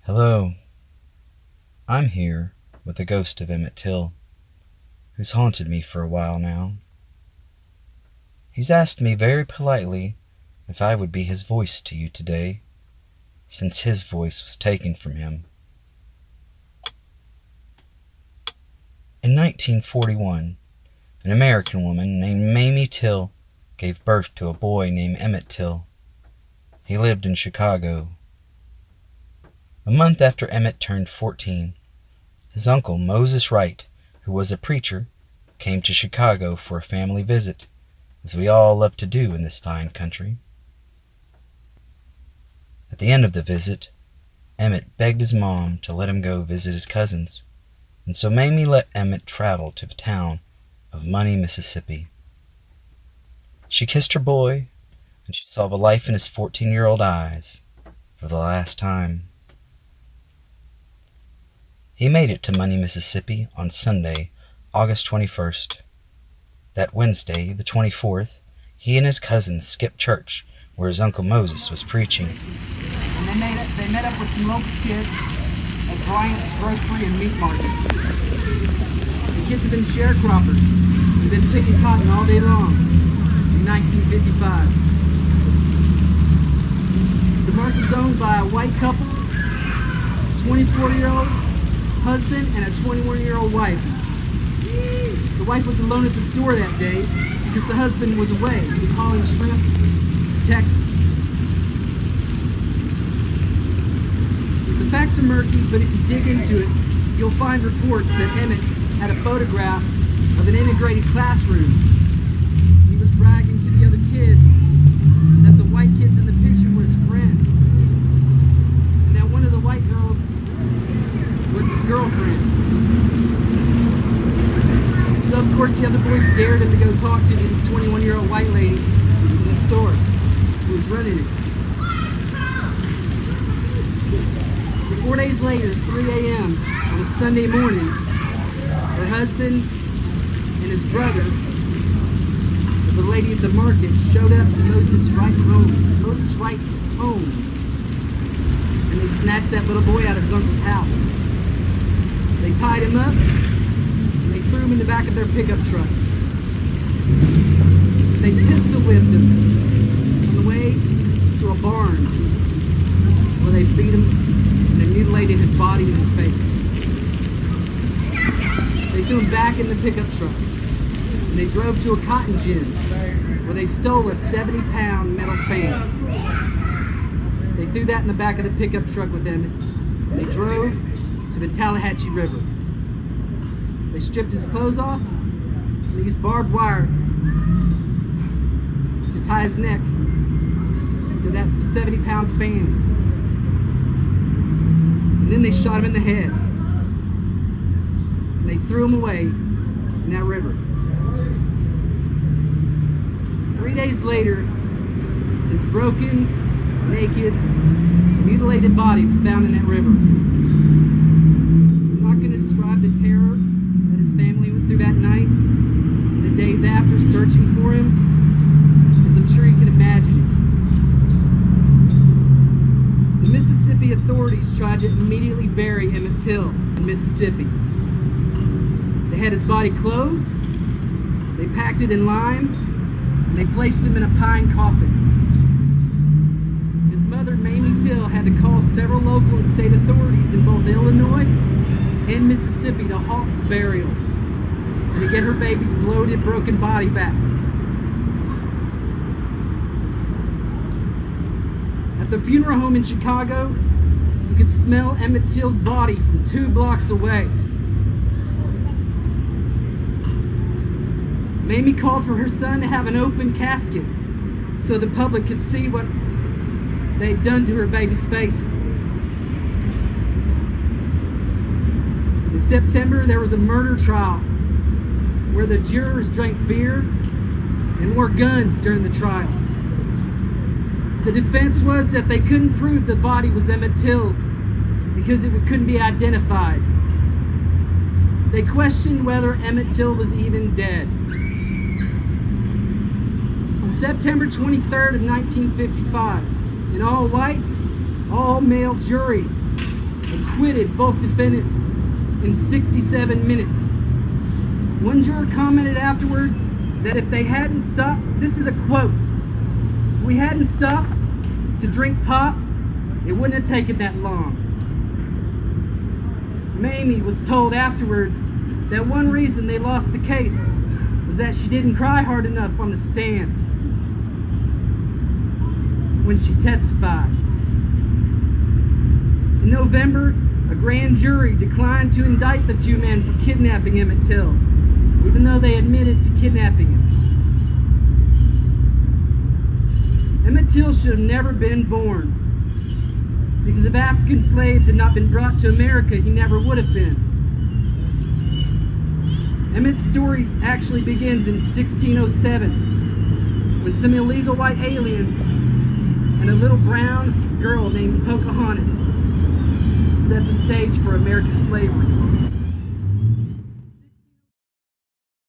Hello, I'm here with the ghost of Emmett Till, who's haunted me for a while now. He's asked me very politely if I would be his voice to you today, since his voice was taken from him. In 1941, an American woman named Mamie Till gave birth to a boy named Emmett Till. He lived in Chicago. A month after Emmett turned 14, his uncle Moses Wright, who was a preacher, came to Chicago for a family visit, as we all love to do in this fine country. At the end of the visit, Emmett begged his mom to let him go visit his cousins, and so Mamie let Emmett travel to the town of Money, Mississippi. She kissed her boy, and she saw the life in his 14-year-old eyes for the last time. He made it to Money, Mississippi on Sunday, August 21st. That Wednesday, the 24th, he and his cousins skipped church where his Uncle Moses was preaching. And they met up with some local kids at Bryant's Grocery and Meat Market. The kids have been sharecroppers. They've been picking cotton all day long in 1955. The market's owned by a white couple, 24-year-old husband and a 21-year-old wife. The wife was alone at the store that day because the husband was away. He was hauling shrimp to Texas. The facts are murky, but if you dig into it, you'll find reports that Emmett had a photograph of an integrated classroom. He was bragging to the other kids that the white kids in the picture were his friends, and that one of the white girls was his girlfriend. So of course the other boys dared him to go talk to the 21-year-old white lady in the store who was running it. 4 days later, 3 a.m. on a Sunday morning, her husband and his brother, the lady at the market, showed up to Moses Wright's home, and they snatched that little boy out of his uncle's house. They tied him up, and they threw him in the back of their pickup truck. They pistol whipped him on the way to a barn, where they beat him and they mutilated his body and his face. They threw him back in the pickup truck, and they drove to a cotton gin, where they stole a 70-pound metal fan. They threw that in the back of the pickup truck with Emmett, and they drove to the Tallahatchie River. They stripped his clothes off, and they used barbed wire to tie his neck to that 70-pound fan. And then they shot him in the head, and they threw him away in that river. 3 days later, his broken, naked, mutilated body was found in that river. I'm not going to describe the terror that his family went through that night and the days after searching for him, because I'm sure you can imagine it. The Mississippi authorities tried to immediately bury Emmett Till in Mississippi. They had his body clothed, they packed it in lime, and they placed him in a pine coffin. His mother, Mamie Till, had to call several local and state authorities in both Illinois and Mississippi to halt his burial and to get her baby's bloated, broken body back. At the funeral home in Chicago, you could smell Emmett Till's body from 2 blocks away. Mamie called for her son to have an open casket so the public could see what they'd done to her baby's face. In September, there was a murder trial where the jurors drank beer and wore guns during the trial. The defense was that they couldn't prove the body was Emmett Till's because it couldn't be identified. They questioned whether Emmett Till was even dead. On September 23rd of 1955, an all-white, all-male jury acquitted both defendants in 67 minutes. One juror commented afterwards that if they hadn't stopped, this is a quote, if we hadn't stopped to drink pop, it wouldn't have taken that long. Mamie was told afterwards that one reason they lost the case was that she didn't cry hard enough on the stand when she testified. In November, a grand jury declined to indict the two men for kidnapping Emmett Till, even though they admitted to kidnapping him. Emmett Till should have never been born, because if African slaves had not been brought to America, he never would have been. Emmett's story actually begins in 1607, when some illegal white aliens and a little brown girl named Pocahontas set the stage for American slavery.